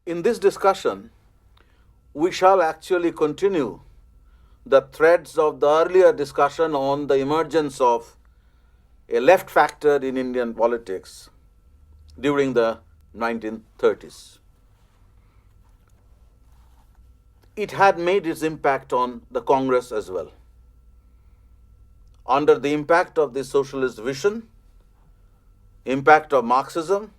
In this discussion, we shall actually continue the threads of the earlier discussion on the emergence of a left factor in Indian politics during the 1930s. It had made its impact on the Congress as well. Under the impact of the socialist vision, impact of Marxism,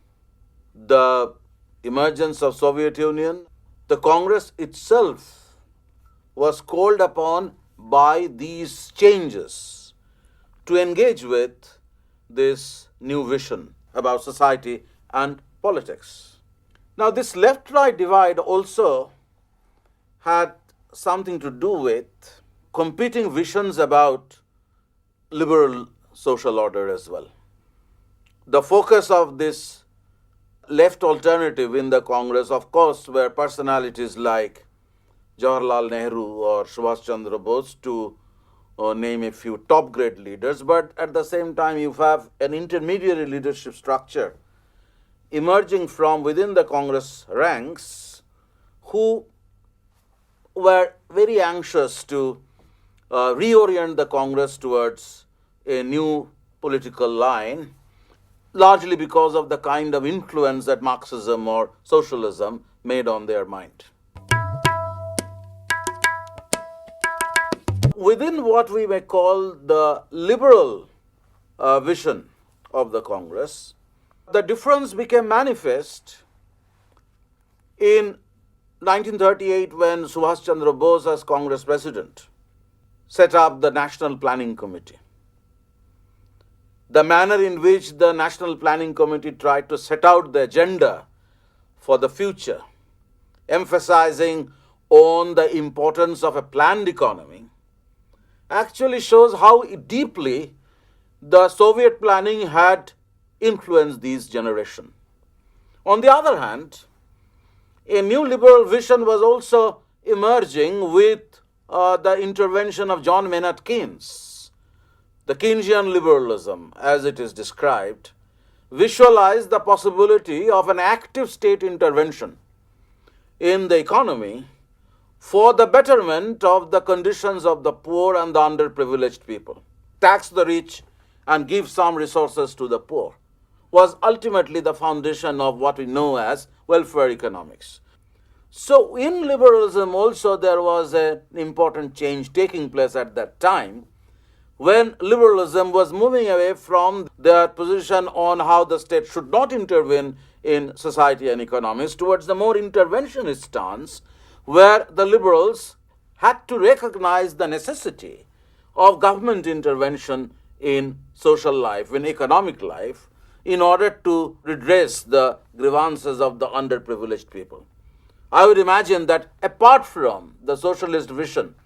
the emergence of Soviet Union, the Congress itself was called upon by these changes to engage with this new vision about society and politics. Now, this left-right divide also had something to do with competing visions about liberal social order as well. The focus of this left alternative in the Congress, of course, were personalities like Jawaharlal Nehru or Subhash Chandra Bose, to name a few top grade leaders, but at the same time you have an intermediary leadership structure emerging from within the Congress ranks who were very anxious to reorient the Congress towards a new political line, largely because of the kind of influence that Marxism or socialism made on their mind. Within what we may call the liberal vision of the Congress, the difference became manifest in 1938 when Subhash Chandra Bose, as Congress president, set up the National Planning Committee. The manner in which the National Planning Committee tried to set out the agenda for the future, emphasizing on the importance of a planned economy, actually shows how deeply the Soviet planning had influenced this generation. On the other hand, a new liberal vision was also emerging with the intervention of John Maynard Keynes. The Keynesian liberalism, as it is described, visualized the possibility of an active state intervention in the economy for the betterment of the conditions of the poor and the underprivileged people. Tax the rich and give some resources to the poor was ultimately the foundation of what we know as welfare economics. So in liberalism also there was an important change taking place at that time, when liberalism was moving away from their position on how the state should not intervene in society and economics towards the more interventionist stance, where the liberals had to recognize the necessity of government intervention in social life, in economic life, in order to redress the grievances of the underprivileged people. I would imagine that apart from the socialist vision,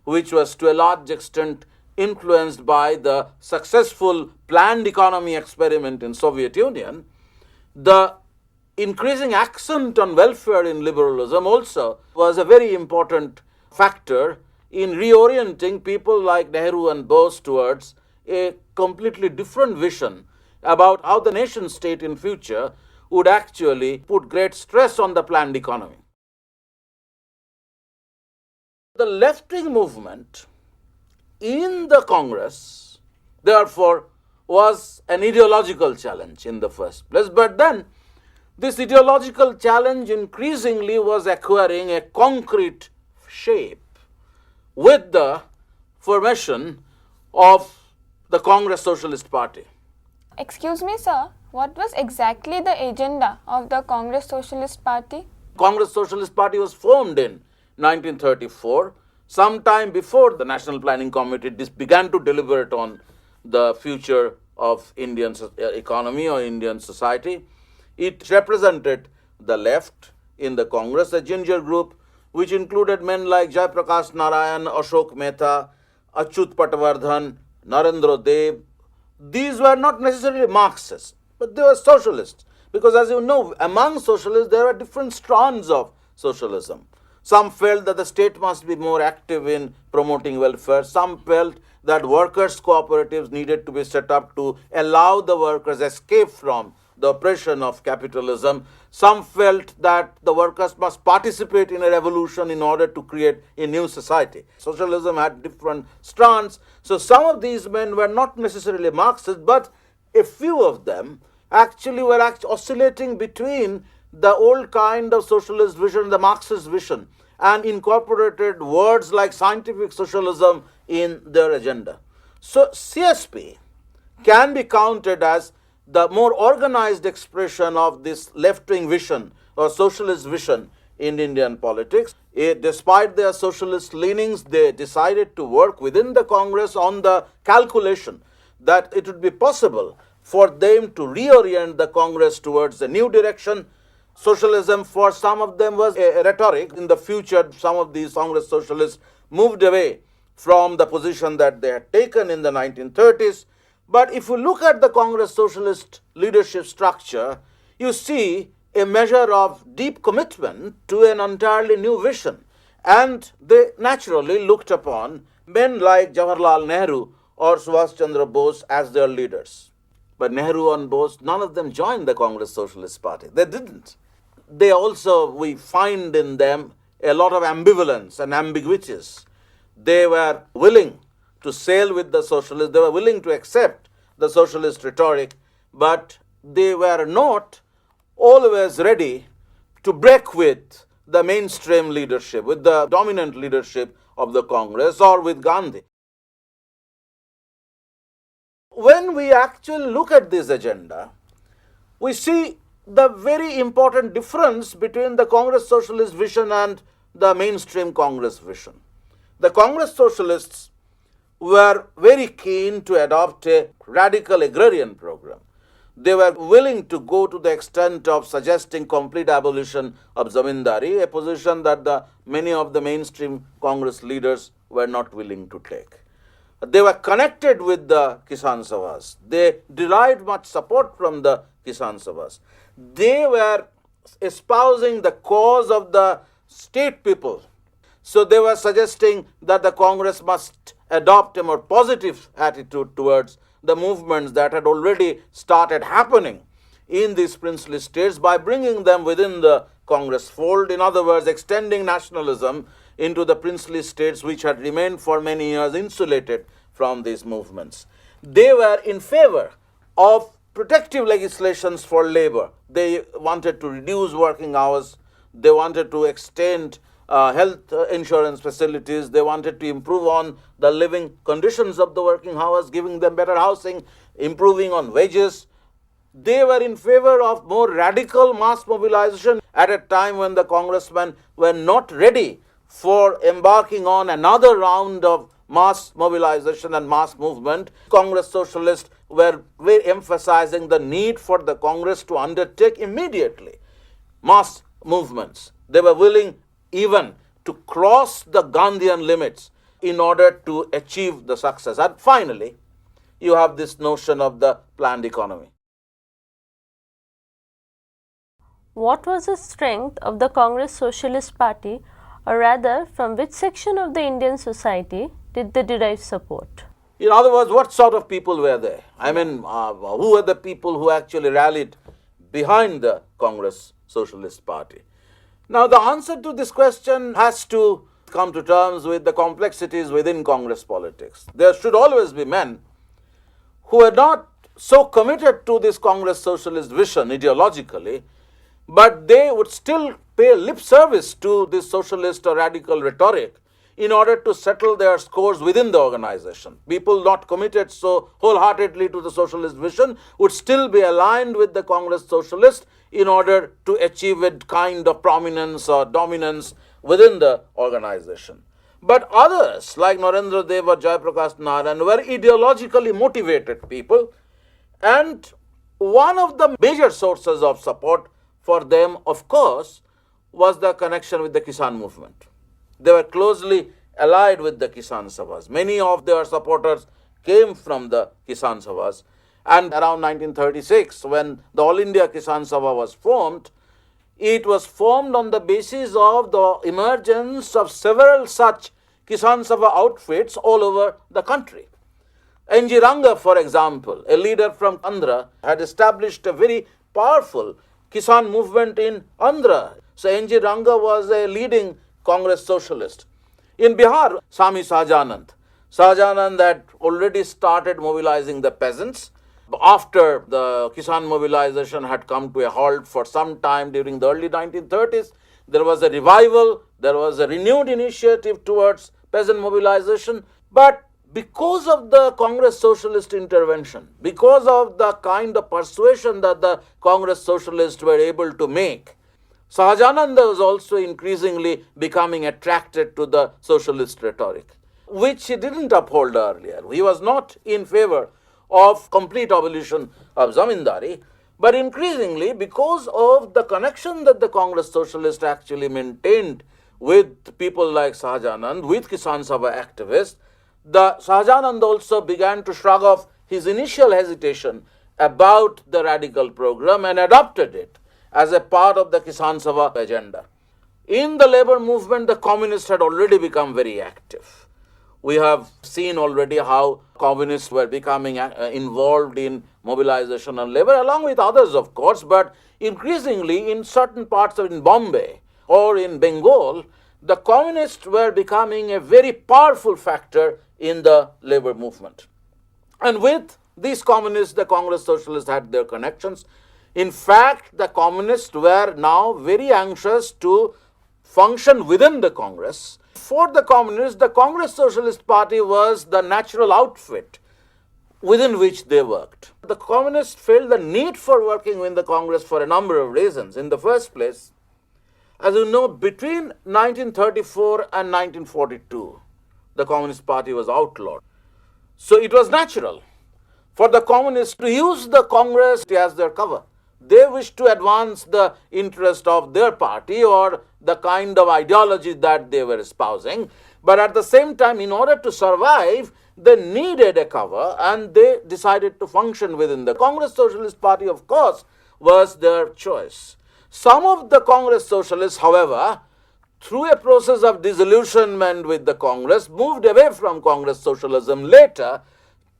which was to a large extent influenced by the successful planned economy experiment in Soviet Union, the increasing accent on welfare in liberalism also was a very important factor in reorienting people like Nehru and Bose towards a completely different vision about how the nation state in future would actually put great stress on the planned economy. The left-wing movement in the Congress, therefore, was an ideological challenge in the first place. But then, this ideological challenge increasingly was acquiring a concrete shape with the formation of the Congress Socialist Party. Excuse me, sir, what was exactly the agenda of the Congress Socialist Party? Congress Socialist Party was formed in 1934. Sometime before the National Planning Committee began to deliberate on the future of Indian economy or Indian society. It represented the left in the Congress, a ginger group which included men like Jai Prakash Narayan, Ashok Mehta, Achyut Patwardhan, Narendra Dev. These were not necessarily Marxists, but they were socialists. Because as you know, among socialists there are different strands of socialism. Some felt that the state must be more active in promoting welfare. Some felt that workers' cooperatives needed to be set up to allow the workers escape from the oppression of capitalism. Some felt that the workers must participate in a revolution in order to create a new society. Socialism had different strands. So some of these men were not necessarily Marxists, but a few of them actually were oscillating between the old kind of socialist vision, the Marxist vision, and incorporated words like scientific socialism in their agenda. So CSP can be counted as the more organized expression of this left-wing vision or socialist vision in Indian politics. Despite their socialist leanings, they decided to work within the Congress on the calculation that it would be possible for them to reorient the Congress towards a new direction. Socialism for some of them was a rhetoric. In the future, some of these Congress socialists moved away from the position that they had taken in the 1930s. But if you look at the Congress socialist leadership structure, you see a measure of deep commitment to an entirely new vision. And they naturally looked upon men like Jawaharlal Nehru or Subhash Chandra Bose as their leaders. But Nehru and Bose, none of them joined the Congress Socialist Party. They didn't. They also, we find in them a lot of ambivalence and ambiguities. They were willing to sail with the socialists. They were willing to accept the socialist rhetoric, but they were not always ready to break with the mainstream leadership, with the dominant leadership of the Congress or with Gandhi. When we actually look at this agenda, we see the very important difference between the Congress socialist vision and the mainstream Congress vision. The Congress socialists were very keen to adopt a radical agrarian program. They were willing to go to the extent of suggesting complete abolition of zamindari, a position that many of the mainstream Congress leaders were not willing to take. They were connected with the Kisan Sabhas. They derived much support from the Kisan Sabhas. They were espousing the cause of the state people. So they were suggesting that the Congress must adopt a more positive attitude towards the movements that had already started happening in these princely states by bringing them within the Congress fold. In other words, extending nationalism into the princely states which had remained for many years insulated from these movements. They were in favor of protective legislations for labor. They wanted to reduce working hours. They wanted to extend health insurance facilities. They wanted to improve on the living conditions of the working hours, giving them better housing, improving on wages. They were in favor of more radical mass mobilization at a time when the congressmen were not ready for embarking on another round of mass mobilization and mass movement. Congress socialists were very emphasizing the need for the Congress to undertake immediately mass movements. They were willing even to cross the Gandhian limits in order to achieve the success. And finally, you have this notion of the planned economy. What was the strength of the Congress Socialist Party, or rather, from which section of the Indian society did they derive support? In other words, what sort of people were there? I mean, who were the people who actually rallied behind the Congress Socialist Party? Now, the answer to this question has to come to terms with the complexities within Congress politics. There should always be men who are not so committed to this Congress Socialist vision ideologically, but they would still pay lip service to this socialist or radical rhetoric in order to settle their scores within the organization. People not committed so wholeheartedly to the socialist vision would still be aligned with the Congress socialists in order to achieve a kind of prominence or dominance within the organization. But others, like Narendra Dev or Jayaprakash Narayan, were ideologically motivated people, and one of the major sources of support for them, of course, was the connection with the Kisan movement. They were closely allied with the Kisan Sabhas. Many of their supporters came from the Kisan Sabhas. And around 1936, when the All India Kisan Sabha was formed, it was formed on the basis of the emergence of several such Kisan Sabha outfits all over the country. N.G. Ranga, for example, a leader from Andhra, had established a very powerful Kisan movement in Andhra. So N.G. Ranga was a leading Congress socialist. In Bihar, Swami Sahajanand had already started mobilizing the peasants. After the Kisan mobilization had come to a halt for some time during the early 1930s, there was a revival, there was a renewed initiative towards peasant mobilization. But because of the Congress socialist intervention, because of the kind of persuasion that the Congress socialists were able to make, Sahajananda was also increasingly becoming attracted to the socialist rhetoric, which he didn't uphold earlier. He was not in favor of complete abolition of zamindari, but increasingly, because of the connection that the Congress socialists actually maintained with people like Sahajanand, with Kisan Sabha activists, the Sahajanand also began to shrug off his initial hesitation about the radical program and adopted it as a part of the Kisan Sabha agenda. In the labor movement, the communists had already become very active. We have seen already how communists were becoming involved in mobilization and labor, along with others, of course, but increasingly in certain parts of in Bombay or in Bengal, the communists were becoming a very powerful factor in the labor movement. And with these communists, the Congress socialists had their connections. In fact, the communists were now very anxious to function within the Congress. For the communists, the Congress Socialist Party was the natural outfit within which they worked. The communists felt the need for working in the Congress for a number of reasons. In the first place, as you know, between 1934 and 1942, the Communist Party was outlawed. So it was natural for the communists to use the Congress as their cover. They wished to advance the interest of their party or the kind of ideology that they were espousing. But at the same time, in order to survive, they needed a cover and they decided to function within the Congress Socialist Party, of course, was their choice. Some of the Congress socialists, however, through a process of disillusionment with the Congress, moved away from Congress socialism later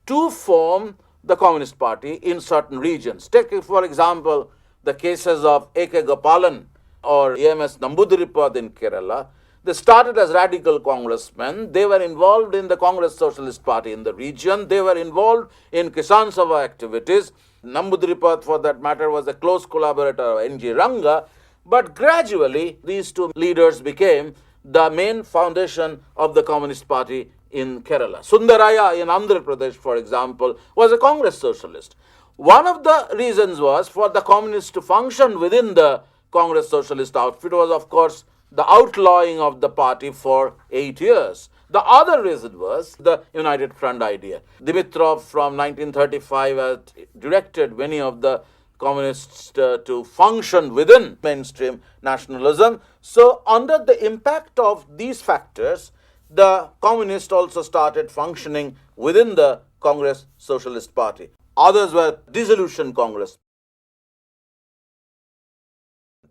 to form the Communist Party in certain regions. Take, for example, the cases of A.K. Gopalan or A.M.S. Namboodiripad in Kerala. They started as radical congressmen. They were involved in the Congress Socialist Party in the region. They were involved in Kisan Sabha activities. Namboodiripad, for that matter, was a close collaborator of N.G. Ranga. But gradually, these two leaders became the main foundation of the Communist Party in Kerala. Sundaraya in Andhra Pradesh, for example, was a Congress socialist. One of the reasons was for the communists to function within the Congress socialist outfit was, of course, the outlawing of the party for 8 years. The other reason was the United Front idea. Dimitrov from 1935 had directed many of the communists to function within mainstream nationalism. So under the impact of these factors, the communists also started functioning within the Congress Socialist Party. Others were disillusioned Congress.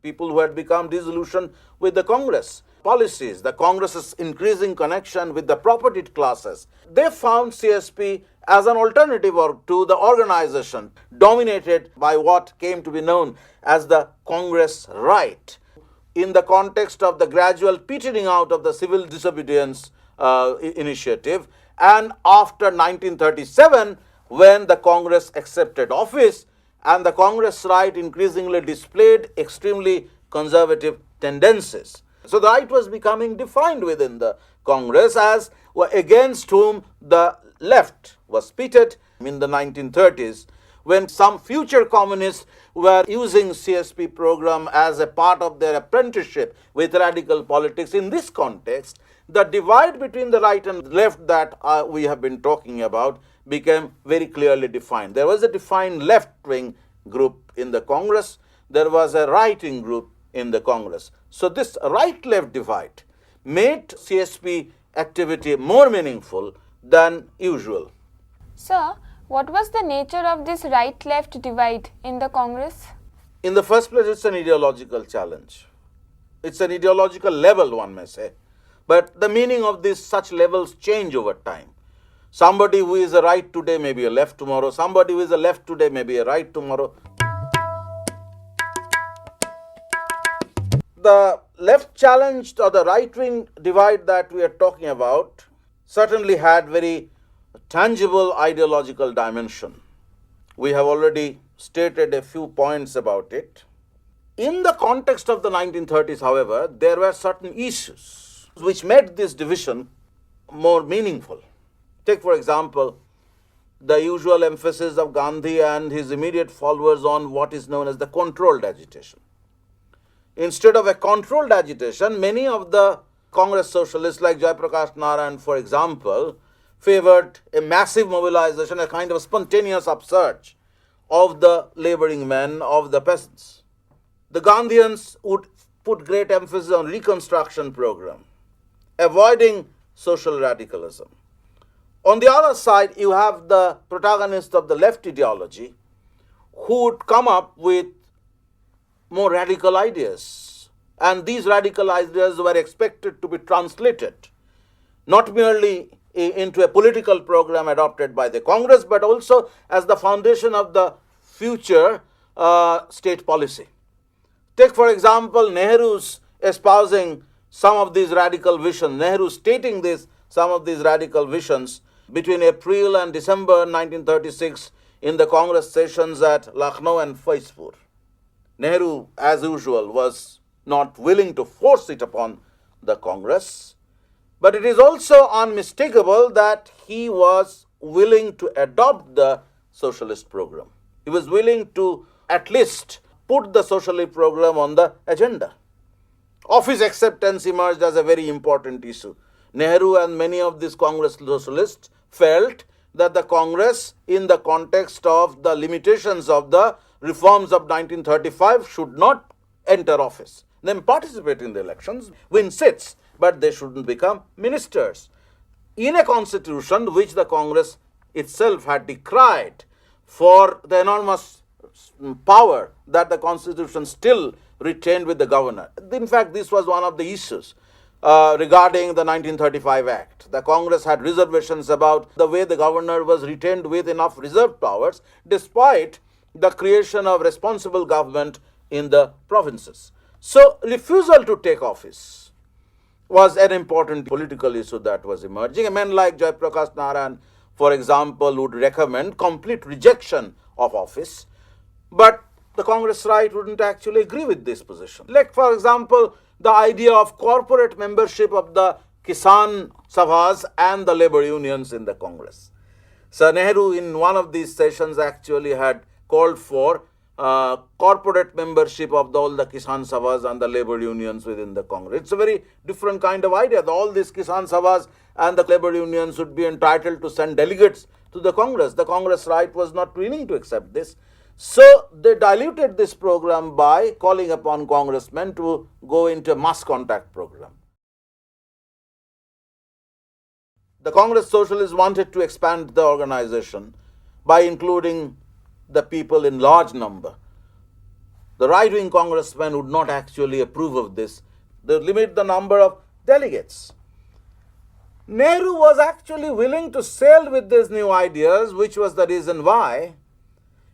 People who had become disillusioned with the Congress policies, the Congress's increasing connection with the propertied classes. They found CSP as an alternative to the organization dominated by what came to be known as the Congress right. In the context of the gradual petering out of the civil disobedience initiative, and after 1937, when the Congress accepted office, and the Congress right increasingly displayed extremely conservative tendencies. So the right was becoming defined within the Congress as against whom the left was pitted in the 1930s, when some future communists were using CSP program as a part of their apprenticeship with radical politics. In this context, the divide between the right and left that we have been talking about became very clearly defined. There was a defined left-wing group in the Congress. There was a right-wing group in the Congress. So this right-left divide made CSP activity more meaningful than usual. Sir, what was the nature of this right-left divide in the Congress? In the first place, it's an ideological challenge. It's an ideological level, one may say. But the meaning of such levels change over time. Somebody who is a right today may be a left tomorrow. Somebody who is a left today may be a right tomorrow. The left challenge or the right-wing divide that we are talking about certainly had very tangible ideological dimension. We have already stated a few points about it. In the context of the 1930s, however, there were certain issues which made this division more meaningful. Take, for example, the usual emphasis of Gandhi and his immediate followers on what is known as the controlled agitation. Instead of a controlled agitation, many of the Congress socialists like Jayaprakash Narayan, for example, favored a massive mobilization, a kind of spontaneous upsurge of the laboring men, of the peasants. The Gandhians would put great emphasis on reconstruction program, avoiding social radicalism. On the other side, you have the protagonists of the left ideology who would come up with more radical ideas. And these radical ideas were expected to be translated not merely into a political program adopted by the Congress, but also as the foundation of the future state policy. Take, for example, Nehru's espousing some of these radical visions, Nehru stating some of these radical visions between April and December 1936 in the Congress sessions at Lucknow and Firozpur. Nehru, as usual, was not willing to force it upon the Congress, but it is also unmistakable that he was willing to adopt the socialist program. He was willing to at least put the socialist program on the agenda. Office acceptance emerged as a very important issue. Nehru and many of these Congress socialists felt that the Congress, in the context of the limitations of the reforms of 1935, should not enter office. Then participate in the elections, win seats, but they shouldn't become ministers. In a constitution which the Congress itself had decried for the enormous power that the constitution still retained with the governor. In fact, this was one of the issues regarding the 1935 Act. The Congress had reservations about the way the governor was retained with enough reserved powers, despite the creation of responsible government in the provinces. So, refusal to take office was an important political issue that was emerging. A man like Jayaprakash Narayan, for example, would recommend complete rejection of office, but the Congress right wouldn't actually agree with this position. Like, for example, the idea of corporate membership of the Kisan Sabhas and the labor unions in the Congress. Sir Nehru, in one of these sessions, actually had called for corporate membership of all the Kisan Sabhas and the labor unions within the Congress. It's a very different kind of idea. All these Kisan Sabhas and the labor unions would be entitled to send delegates to the Congress. The Congress right was not willing to accept this. So they diluted this program by calling upon congressmen to go into a mass contact program. The Congress Socialists wanted to expand the organization by including the people in large number. The right-wing congressmen would not actually approve of this. They would limit the number of delegates. Nehru was actually willing to sail with these new ideas, which was the reason why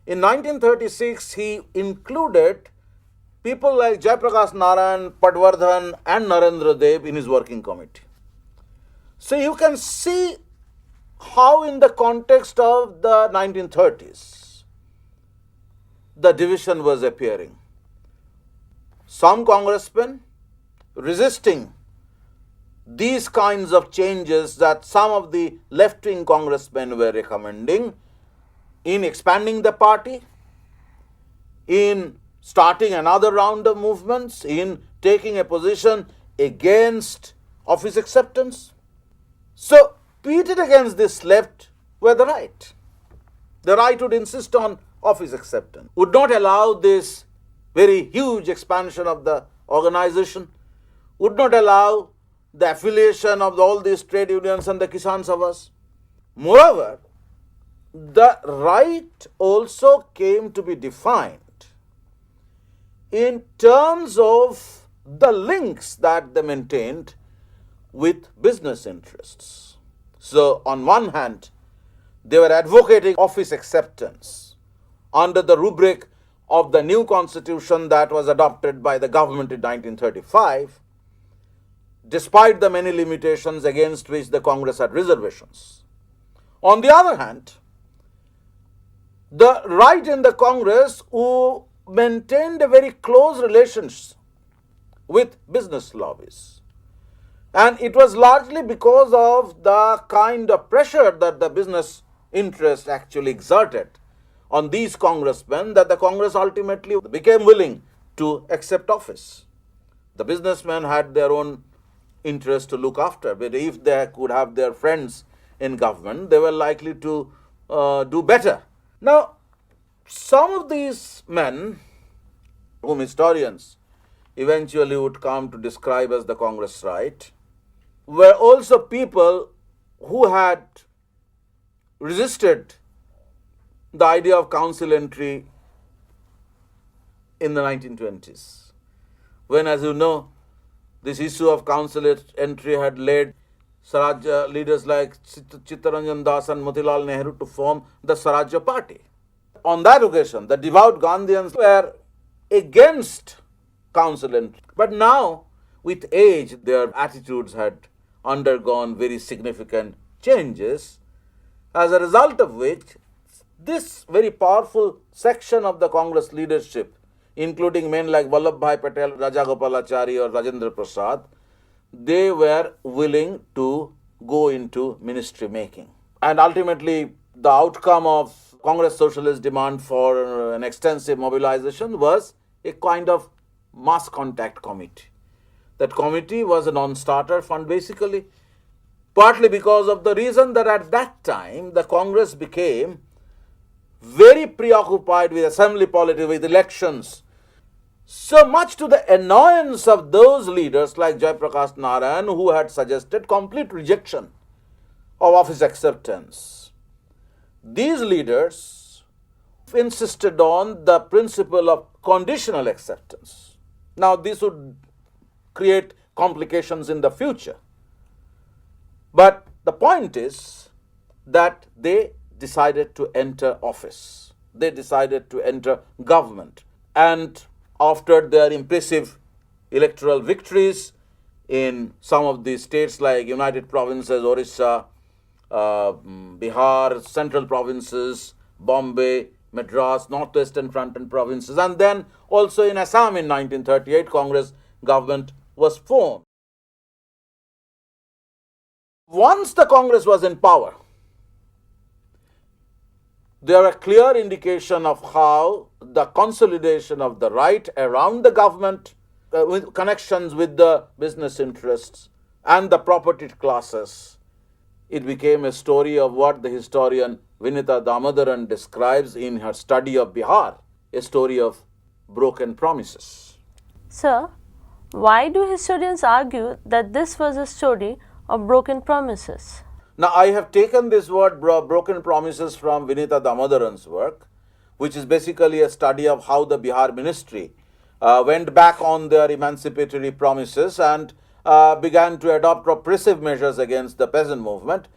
in 1936 he included people like Jayaprakash Narayan, Patwardhan and Narendra Dev in his working committee. So you can see how in the context of the 1930s the division was appearing. Some congressmen resisting these kinds of changes that some of the left-wing congressmen were recommending in expanding the party, in starting another round of movements, in taking a position against office acceptance. So, pitted against this left were the right. The right would insist on office acceptance, would not allow this very huge expansion of the organization, would not allow the affiliation of all these trade unions and the Kisan Sabhas. Moreover, the right also came to be defined in terms of the links that they maintained with business interests. So, on one hand, they were advocating office acceptance under the rubric of the new constitution that was adopted by the government in 1935, despite the many limitations against which the Congress had reservations. On the other hand, the right in the Congress who maintained a very close relations with business lobbies. And it was largely because of the kind of pressure that the business interest actually exerted on these congressmen that the Congress ultimately became willing to accept office. The businessmen had their own interest to look after, but if they could have their friends in government, they were likely to do better. Now, some of these men, whom historians eventually would come to describe as the Congress right, were also people who had resisted the idea of council entry in the 1920s, when, as you know, this issue of council entry had led Swarajya leaders like Chittaranjan Das and Motilal Nehru to form the Swarajya Party. On that occasion, the devout Gandhians were against council entry. But now, with age, their attitudes had undergone very significant changes, as a result of which this very powerful section of the Congress leadership, including men like Vallabhbhai Patel, Rajagopalachari or Rajendra Prasad, they were willing to go into ministry making. And ultimately, the outcome of Congress Socialist demand for an extensive mobilization was a kind of mass contact committee. That committee was a non-starter fund basically, partly because of the reason that at that time the Congress became very preoccupied with assembly politics, with elections, so much to the annoyance of those leaders like Jayaprakash Narayan, who had suggested complete rejection of office acceptance. These leaders insisted on the principle of conditional acceptance. Now, this would create complications in the future. But the point is that they decided to enter office. They decided to enter government. And after their impressive electoral victories in some of the states like United Provinces, Orissa, Bihar, Central Provinces, Bombay, Madras, Northwestern Frontier Provinces, and then also in Assam in 1938, Congress government was formed. Once the Congress was in power, there are a clear indication of how the consolidation of the right around the government, with connections with the business interests and the property classes, it became a story of what the historian Vinita Damodaran describes in her study of Bihar, a story of broken promises. Sir, why do historians argue that this was a story of broken promises? Now, I have taken this word broken promises from Vinita Damodaran's work, which is basically a study of how the Bihar ministry went back on their emancipatory promises and began to adopt repressive measures against the peasant movement.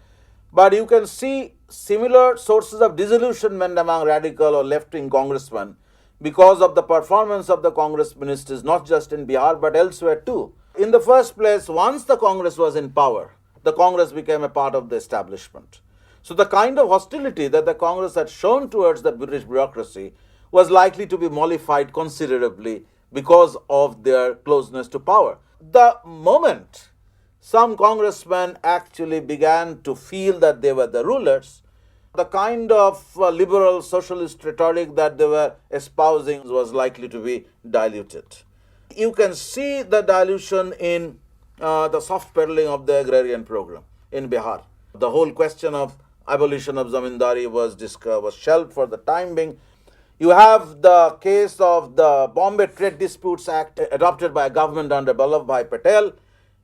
But you can see similar sources of disillusionment among radical or left-wing congressmen because of the performance of the Congress ministers, not just in Bihar but elsewhere too. In the first place, once the Congress was in power, the Congress became a part of the establishment. So the kind of hostility that the Congress had shown towards the British bureaucracy was likely to be mollified considerably because of their closeness to power. The moment some congressmen actually began to feel that they were the rulers, the kind of liberal socialist rhetoric that they were espousing was likely to be diluted. You can see the dilution in the soft pedaling of the agrarian program in Bihar. The whole question of abolition of zamindari was shelved for the time being. You have the case of the Bombay Trade Disputes Act adopted by a government under Vallabhbhai Patel,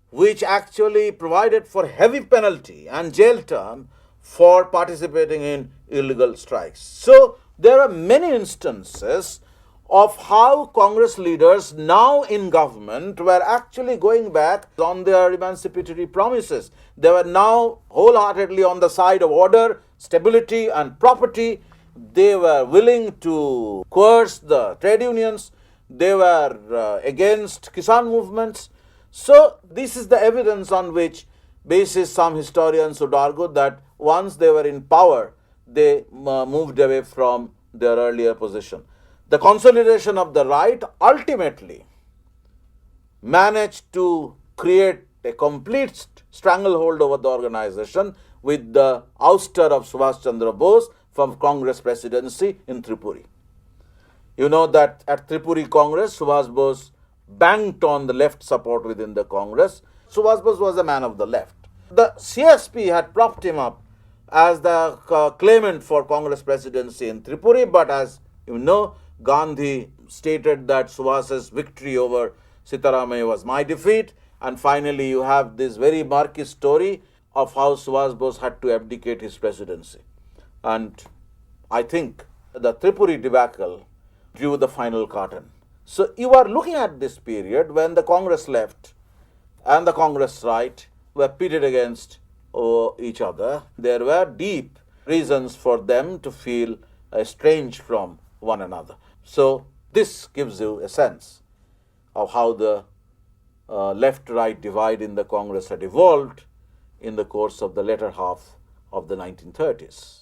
which actually provided for heavy penalty and jail term for participating in illegal strikes. So there are many instances of how Congress leaders now in government were actually going back on their emancipatory promises. They were now wholeheartedly on the side of order, stability and property, They were willing to coerce the trade unions. They were against Kisan movements. So this is the evidence on which basis some historians would argue that once they were in power, they moved away from their earlier position. The consolidation of the right ultimately managed to create a complete stranglehold over the organization with the ouster of Subhash Chandra Bose from Congress presidency in Tripura. You know that at Tripura Congress, Subhash Bose banked on the left support within the Congress. Subhash Bose was a man of the left. The CSP had propped him up as the claimant for Congress presidency in Tripura, but as you know, Gandhi stated that Subhash's victory over Sitaramaya was my defeat, and finally you have this very murky story of how Subhash Bose had to abdicate his presidency. And I think the Tripura debacle drew the final curtain. So you are looking at this period when the Congress left and the Congress right were pitted against each other. There were deep reasons for them to feel estranged from one another. So this gives you a sense of how the left-right divide in the Congress had evolved in the course of the latter half of the 1930s.